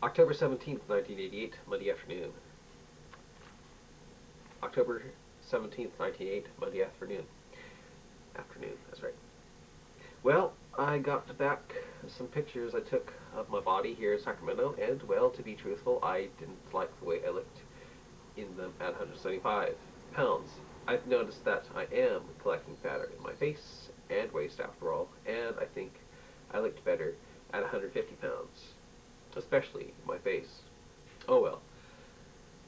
October 17th, 1988, Monday afternoon. October 17th, 1988, Monday afternoon. Afternoon, that's right. Well, I got back some pictures I took of my body here in Sacramento, and, well, to be truthful, I didn't like the way I looked in them at 175 pounds. I've noticed that I am collecting fatter in my face and waist after all, and I think I looked better at 150 pounds, especially my face. Oh well.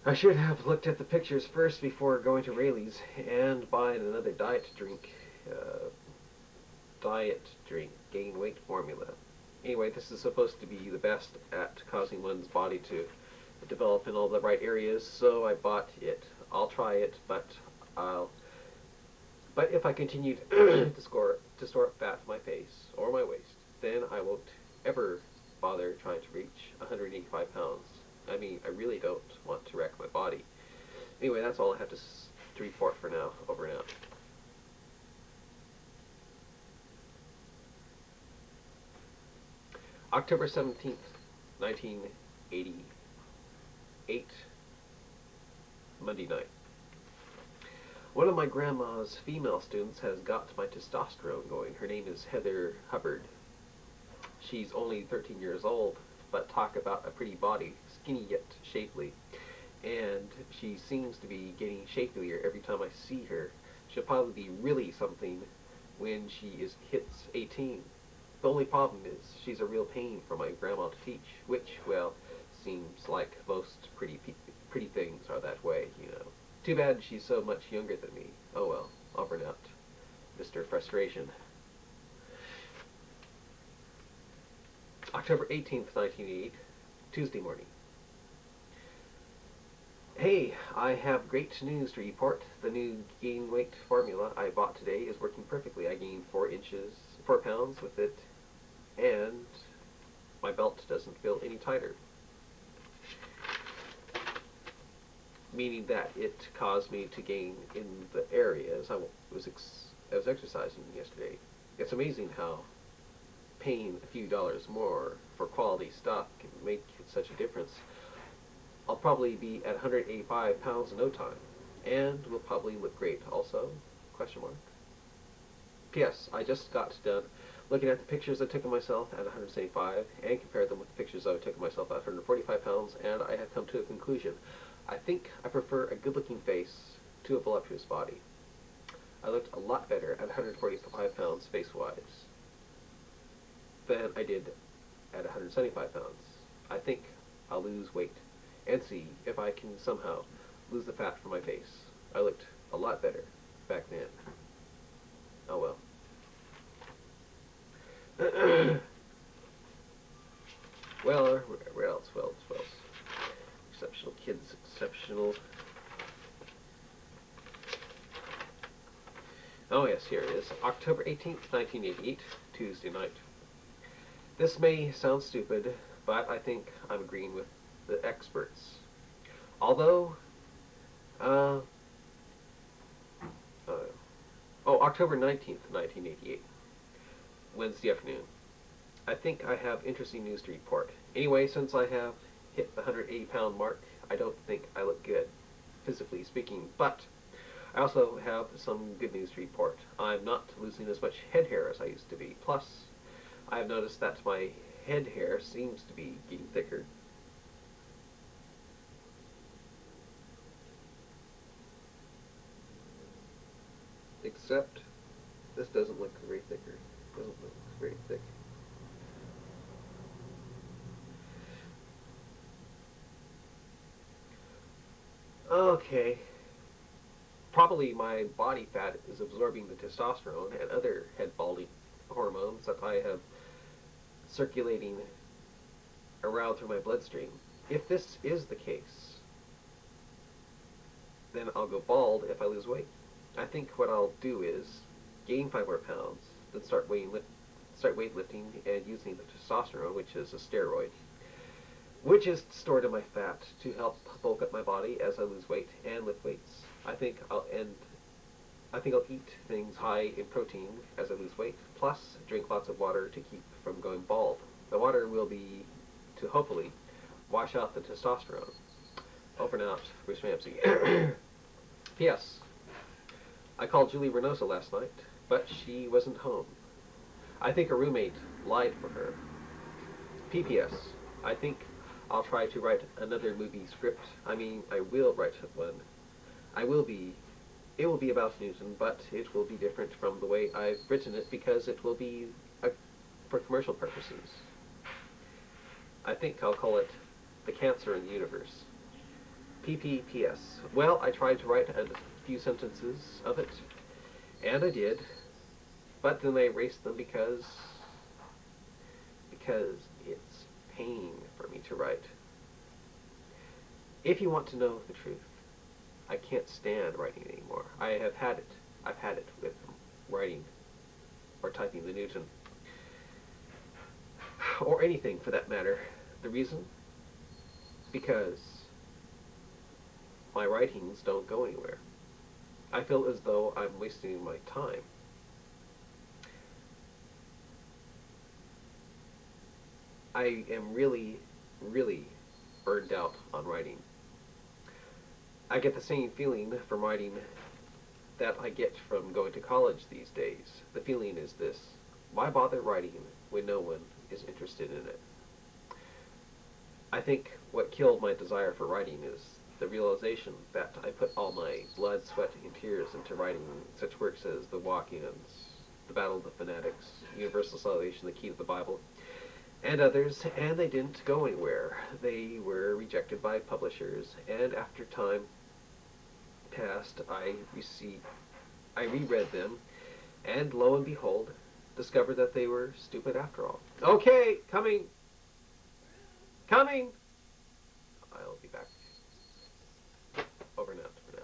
I should have looked at the pictures first before going to Rayleigh's and buying another diet drink gain weight formula. Anyway, this is supposed to be the best at causing one's body to develop in all the right areas, so I bought it. I'll try it, but if I continue to store fat in my face or my waist, then I won't ever bother trying to reach 185 pounds. I mean, I really don't want to wreck my body. Anyway, that's all I have to report for now. Over and out. October 17th, 1988, Monday night. One of my grandma's female students has got my testosterone going. Her name is Heather Hubbard. She's only 13 years old, but talk about a pretty body, skinny yet shapely. And she seems to be getting shapelier every time I see her. She'll probably be really something when she hits 18. The only problem is she's a real pain for my grandma to teach, which, well, seems like most pretty things are that way, you know. Too bad she's so much younger than me. Oh well, I'll burn out. Mr. Frustration. October 18th, 1988, Tuesday morning. Hey, I have great news to report. The new gain weight formula I bought today is working perfectly. I gained 4 pounds with it, and my belt doesn't feel any tighter. Meaning that it caused me to gain in the areas I was exercising yesterday. It's amazing how paying a few dollars more for quality stuff can make such a difference. I'll probably be at 185 pounds in no time, and will probably look great also, question mark. P.S. I just got done looking at the pictures I took of myself at 175 and compared them with the pictures I took of myself at 145 pounds, and I have come to a conclusion. I think I prefer a good-looking face to a voluptuous body. I looked a lot better at 145 pounds face-wise than I did at 175 pounds. I think I'll lose weight and see if I can somehow lose the fat from my face. I looked a lot better back then. Oh well. Well, where else? Well, exceptional kids, exceptional. Oh yes, here it is. October 18th, 1988, Tuesday night. This may sound stupid, but I think I'm agreeing with the experts. Although, October 19th, 1988, Wednesday afternoon. I think I have interesting news to report. Anyway, since I have hit the 180-pound mark, I don't think I look good, physically speaking, but I also have some good news to report. I'm not losing as much head hair as I used to be. Plus, I have noticed that my head hair seems to be getting thicker. Except, this doesn't look very thicker. Doesn't look very thick. Okay. Probably my body fat is absorbing the testosterone and other head balding hormones that I have circulating around through my bloodstream. If this is the case, then I'll go bald if I lose weight. I think what I'll do is gain 5 more pounds, then start weightlifting and using the testosterone, which is a steroid, which is stored in my fat to help bulk up my body as I lose weight and lift weights. I think I'll eat things high in protein as I lose weight, plus drink lots of water to keep from going bald. The water will be to hopefully wash out the testosterone. Over and out, Bruce Ramsey. P.S. I called Julie Reynosa last night, but she wasn't home. I think her roommate lied for her. P.P.S. I think I'll try to write another movie script. I mean, I will write one. It will be about Newton, but it will be different from the way I've written it because it will be for commercial purposes. I think I'll call it The Cancer in the Universe. PPPS. Well, I tried to write a few sentences of it, and I did, but then I erased them because it's pain for me to write. If you want to know the truth, I can't stand writing anymore. I've had it with writing or typing the Newton. Or anything for that matter. The reason? Because my writings don't go anywhere. I feel as though I'm wasting my time. I am really, really burned out on writing. I get the same feeling from writing that I get from going to college these days. The feeling is this: why bother writing when no one is interested in it? I think what killed my desire for writing is the realization that I put all my blood, sweat, and tears into writing such works as The Walk-Ins, The Battle of the Fanatics, Universal Salvation, The Key to the Bible, and others, and they didn't go anywhere. They were rejected by publishers, and after time passed, I reread them, and lo and behold, discovered that they were stupid after all. Okay, coming! Coming! I'll be back. Over and out for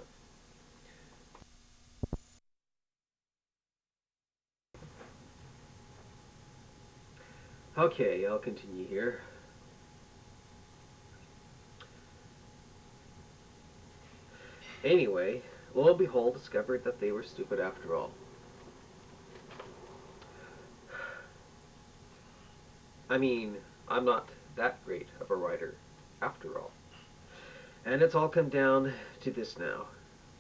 now. Okay, I'll continue here. Anyway, lo and behold, discovered that they were stupid after all. I mean, I'm not that great of a writer, after all. And it's all come down to this now.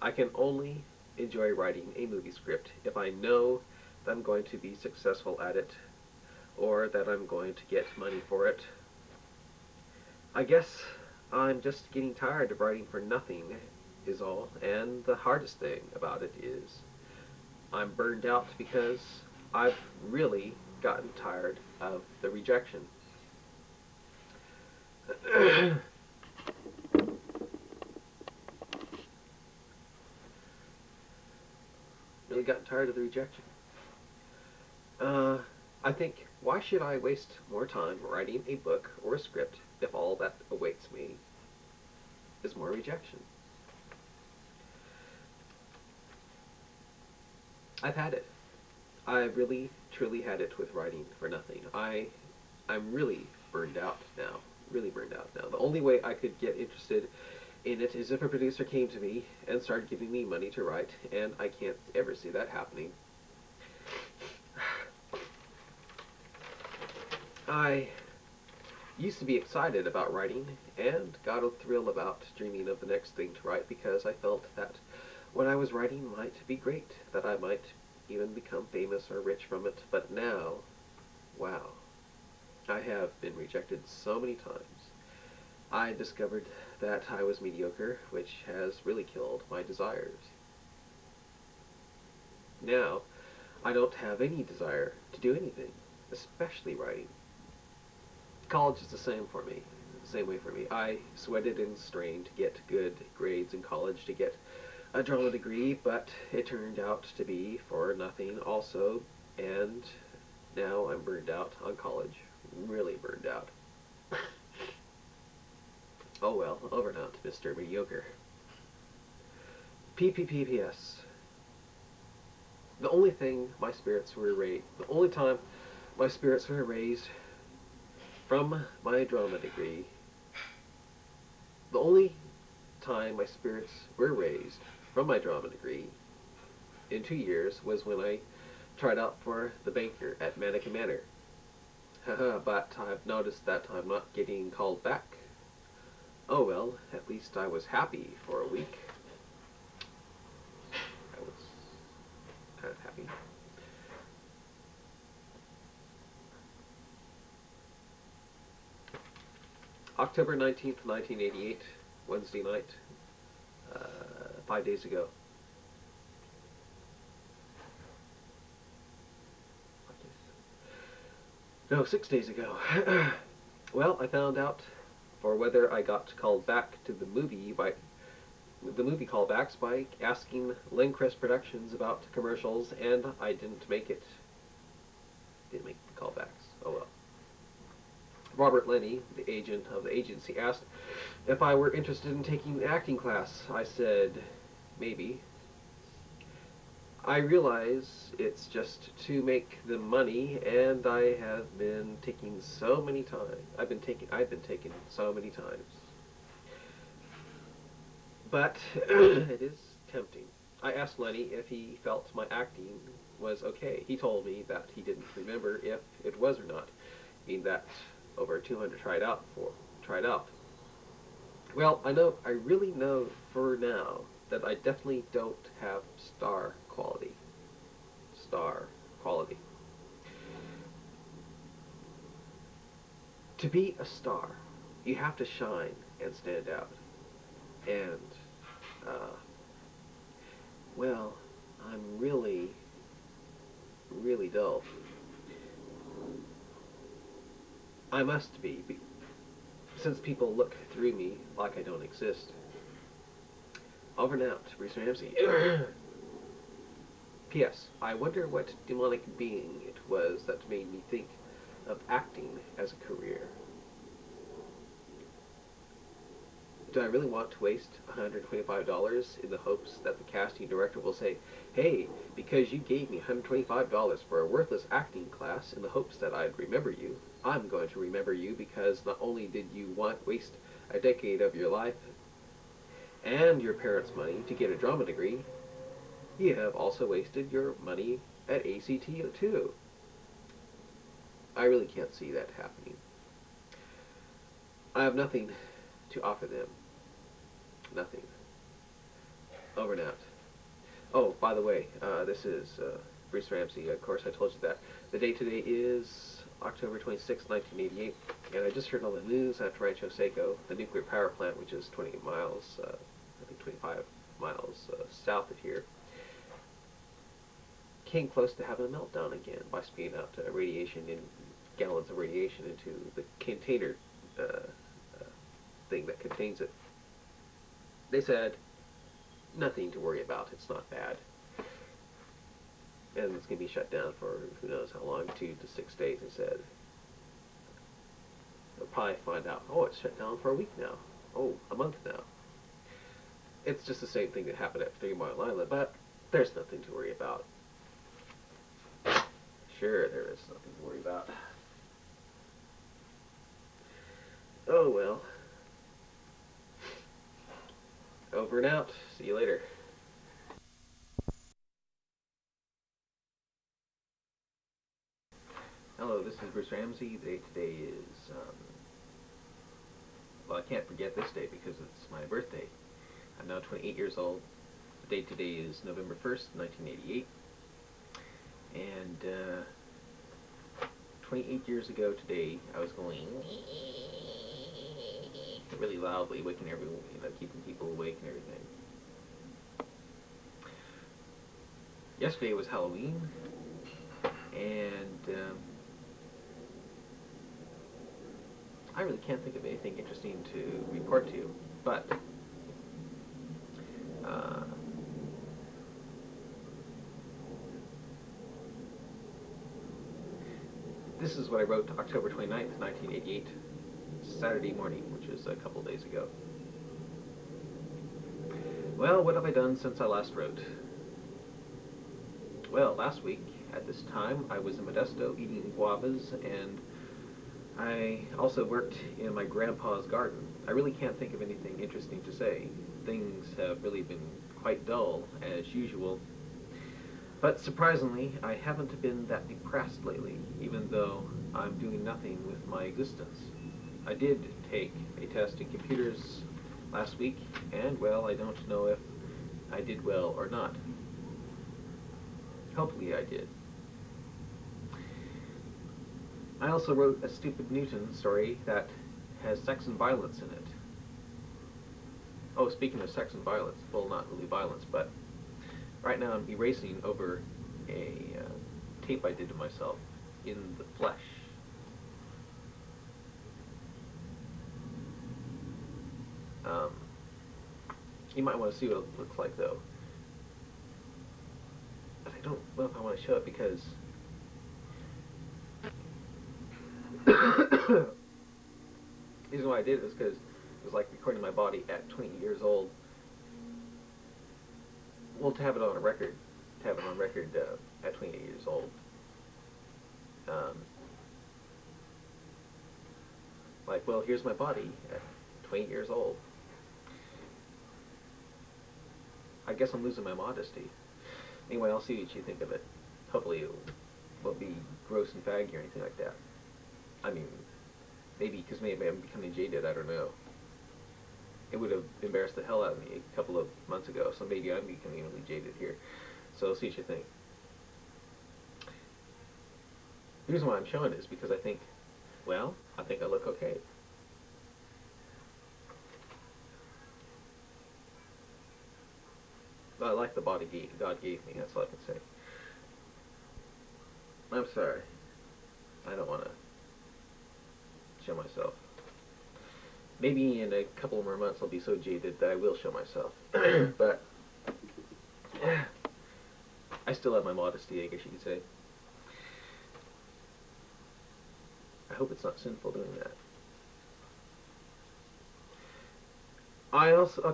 I can only enjoy writing a movie script if I know that I'm going to be successful at it, or that I'm going to get money for it. I guess I'm just getting tired of writing for nothing, is all, and the hardest thing about it is I'm burned out because I've really gotten tired of the rejection. Really gotten tired of the rejection. I think, why should I waste more time writing a book or a script if all that awaits me is more rejection? I've had it. I've really, truly had it with writing for nothing. I'm really burned out now. Really burned out now. The only way I could get interested in it is if a producer came to me and started giving me money to write, and I can't ever see that happening. I used to be excited about writing and got a thrill about dreaming of the next thing to write because I felt that what I was writing might be great, that I might even become famous or rich from it. But now, wow, I have been rejected so many times. I discovered that I was mediocre, which has really killed my desires. Now, I don't have any desire to do anything, especially writing. College is the same for me, same way for me. I sweated and strained to get good grades in college, to get a drama degree, but it turned out to be for nothing also, and now I'm burned out on college, really burned out. Oh well, over and out, Mr. Mediocre. PPPPS. The only time my spirits were raised from my drama degree, the only time my spirits were raised from my drama degree in 2 years was when I tried out for the banker at Mannequin Manor. But I've noticed that I'm not getting called back Oh well, at least I was happy for a week. I was kind of happy. October 19th, 1988, Wednesday night, 5 days ago. No, 6 days ago. Well, I found out for whether I got called back to the movie callbacks by asking Lindcrest Productions about commercials, and I didn't make it. Didn't make the callbacks. Oh well. Robert Lenny, the agent of the agency, asked if I were interested in taking an acting class. I said, maybe. I realize it's just to make the money, and I have been taking so many times. I've been taken so many times. But it is tempting. I asked Lenny if he felt my acting was okay. He told me that he didn't remember if it was or not, being that over 200 tried out. Well, I really know for now that I definitely don't have star quality. Star quality. To be a star, you have to shine and stand out. And, uh, well, I'm really, really dull. I must be, since people look through me like I don't exist. Over and out, Bruce Ramsey. P.S. I wonder what demonic being it was that made me think of acting as a career. Do I really want to waste $125 in the hopes that the casting director will say, hey, because you gave me $125 for a worthless acting class in the hopes that I'd remember you, I'm going to remember you because not only did you waste a decade of your life and your parents' money to get a drama degree, you have also wasted your money at ACT too. I really can't see that happening. I have nothing to offer them. Nothing. Over and out. Oh, by the way, this is Bruce Ramsey. Of course, I told you that. The date today is October 26, 1988, and I just heard on the news at Rancho Seco, the nuclear power plant, which is 28 miles, I think 25 miles south of here, came close to having a meltdown again by spewing out radiation in gallons of radiation into the container thing that contains it. They said, nothing to worry about, it's not bad. And it's going to be shut down for who knows how long, 2 to 6 days, they said. They'll probably find out, oh, it's shut down for a week now. Oh, a month now. It's just the same thing that happened at 3 Mile Island, but there's nothing to worry about. Sure, there is nothing to worry about. Oh well. Over and out. See you later. Hello, this is Bruce Ramsey. The date today is, well, I can't forget this day because it's my birthday. I'm now 28 years old. The date today is November 1st, 1988. And, 28 years ago today, I was going really loudly, waking everyone, keeping people awake and everything. Yesterday was Halloween, and I really can't think of anything interesting to report to you, but this is what I wrote October 29th, 1988, Saturday morning, which is a couple days ago. Well, what have I done since I last wrote? Well, last week, at this time, I was in Modesto eating guavas, and I also worked in my grandpa's garden. I really can't think of anything interesting to say. Things have really been quite dull, as usual. But surprisingly, I haven't been that depressed lately, even though I'm doing nothing with my existence. I did take a test in computers last week, and well, I don't know if I did well or not. Hopefully I did. I also wrote a stupid Newton story that has sex and violence in it. Oh, speaking of sex and violence, well, not really violence, but right now I'm erasing over a tape I did to myself in the flesh. Um, you might want to see what it looks like, though. But I don't know if I want to show it because the reason why I did it is because it was like recording my body at 20 years old. Well, to have it on a record, at 28 years old. Like, well, here's my body at 20 years old. I guess I'm losing my modesty. Anyway, I'll see what you think of it. Hopefully it won't be gross and faggy or anything like that. I mean, maybe because maybe I'm becoming jaded, I don't know. It would have embarrassed the hell out of me a couple of months ago, so maybe I'm becoming really jaded here. So see what you think. The reason why I'm showing it is because I think, well, I think I look okay. I like the body God gave me, that's all I can say. I'm sorry. I don't want to show myself. Maybe in a couple more months I'll be so jaded that I will show myself. But I still have my modesty, I guess you could say. I hope it's not sinful doing that.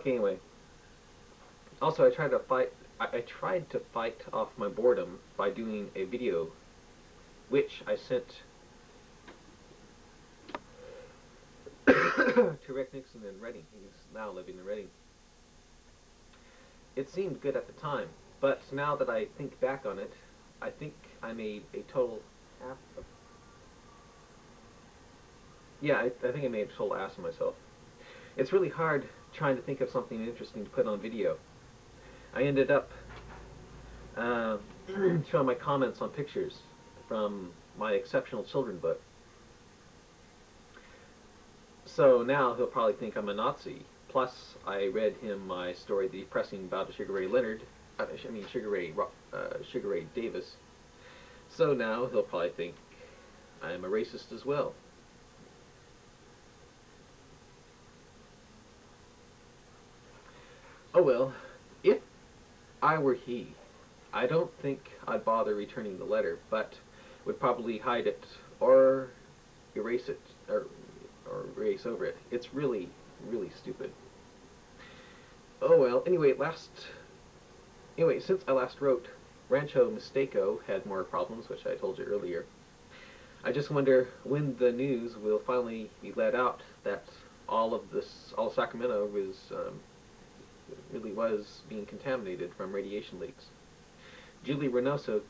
Anyway. Also, I tried to fight off my boredom by doing a video, which I sent to Rick Nixon in Reading. He's now living in Reading. It seemed good at the time, but now that I think back on it, I think I made a total half of... Yeah, I think I made a total ass of myself. It's really hard trying to think of something interesting to put on video. I ended up showing my comments on pictures from my Exceptional Children book. So now he'll probably think I'm a Nazi. Plus, I read him my story, The Depressing Bout of Sugar Ray Leonard. Sugar Ray Davis. So now he'll probably think I'm a racist as well. Oh well, if I were he, I don't think I'd bother returning the letter, but would probably hide it or erase it, or erase over it. It's really, really stupid. Oh well, anyway, since I last wrote, Rancho Mistake-O had more problems, which I told you earlier. I just wonder when the news will finally be let out that all Sacramento really was being contaminated from radiation leaks. Julie Reynoso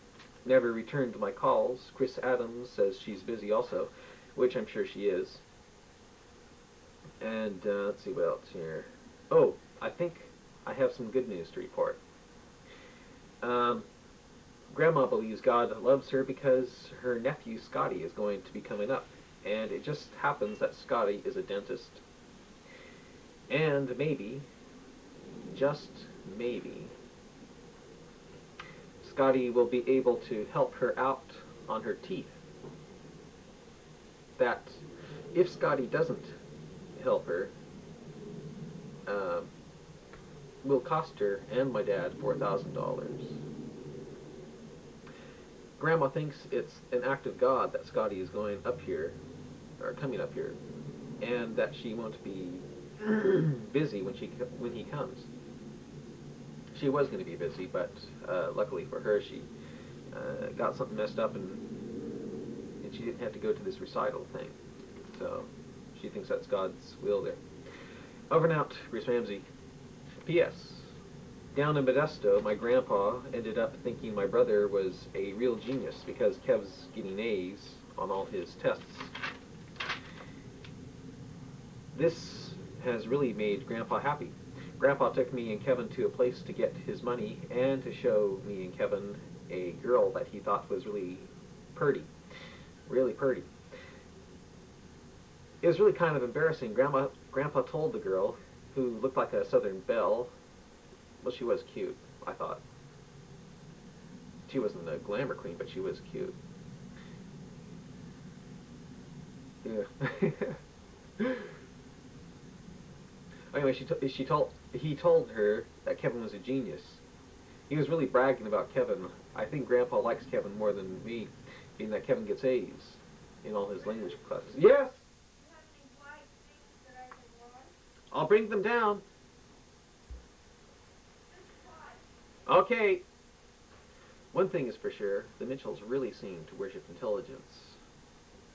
never returned my calls. Chris Adams says she's busy also, which I'm sure she is. And let's see what else here. Oh, I think I have some good news to report. Grandma believes God loves her because her nephew Scotty is going to be coming up. And it just happens that Scotty is a dentist. And maybe, just maybe, Scotty will be able to help her out on her teeth. That if Scotty doesn't help her, will cost her and my dad $4,000. Grandma thinks it's an act of God that Scotty is going up here, or coming up here, and that she won't be busy when he comes. She was going to be busy, but luckily for her, she got something messed up, and she didn't have to go to this recital thing. So she thinks that's God's will there. Over and out, Bruce Ramsey. P.S. Down in Modesto, my grandpa ended up thinking my brother was a real genius because Kev's getting A's on all his tests. This has really made Grandpa happy. Grandpa took me and Kevin to a place to get his money and to show me and Kevin a girl that he thought was really purty. Really purty. It was really kind of embarrassing. Grandpa told the girl, who looked like a Southern belle, well, she was cute, I thought. She wasn't a glamour queen, but she was cute. Yeah. Anyway, he told her that Kevin was a genius. He was really bragging about Kevin. I think Grandpa likes Kevin more than me, being that Kevin gets A's in all his language classes. Yes, I'll bring them down. Okay. One thing is for sure, the Mitchells really seem to worship intelligence.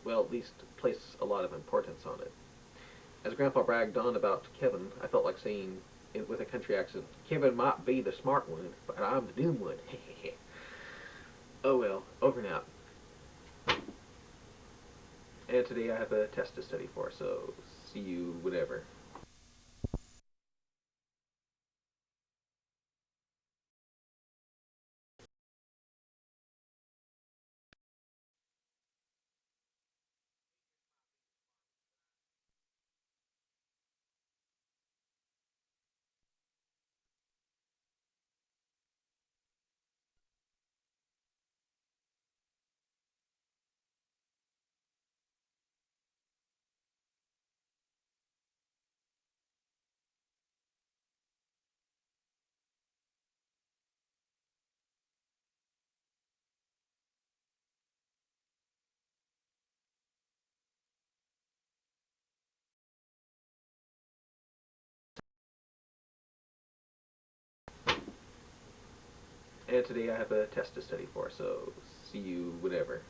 Well, at least place a lot of importance on it. As Grandpa bragged on about Kevin, I felt like saying, with a country accent, Kevin might be the smart one, but I'm the dumb one. Oh well, over and out. And today I have a test to study for, so see you whenever. And today I have a test to study for, so see you whenever.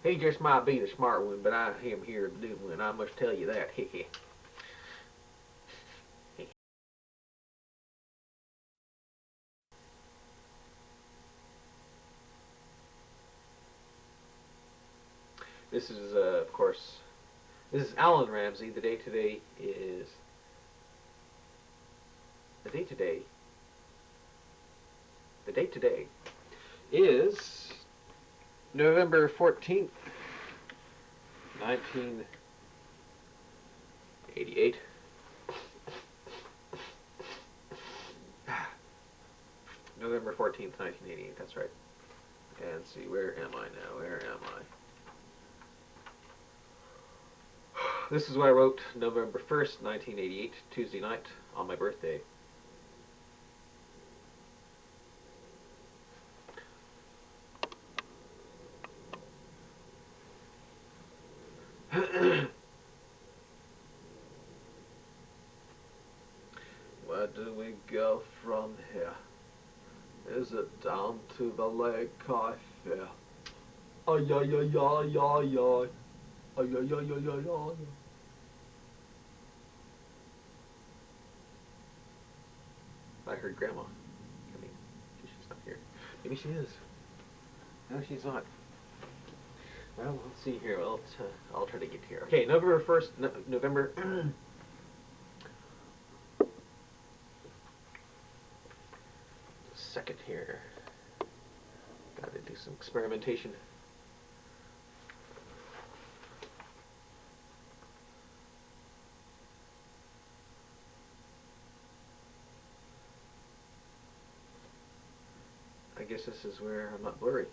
He just might be the smart one, but I am here the dumb one. I must tell you that. This is, of course, this is Alan Ramsey. The date today. The date today is November 14th, 1988. November 14th, 1988. That's right. And see, where am I now? Where am I? This is what I wrote November 1st, 1988, Tuesday night, on my birthday. Where do we go from here? Is it down to the lake I fear? Ay, ay, ay, ay, ay, ay. Ay, ay, ay, ay, ay, ay. I heard Grandma coming. She's not here. Maybe she is. No, she's not. Well, let's see here. I'll try to get here. Okay, November 1st, November. Second here. Gotta do some experimentation. I guess this is where I'm not blurry.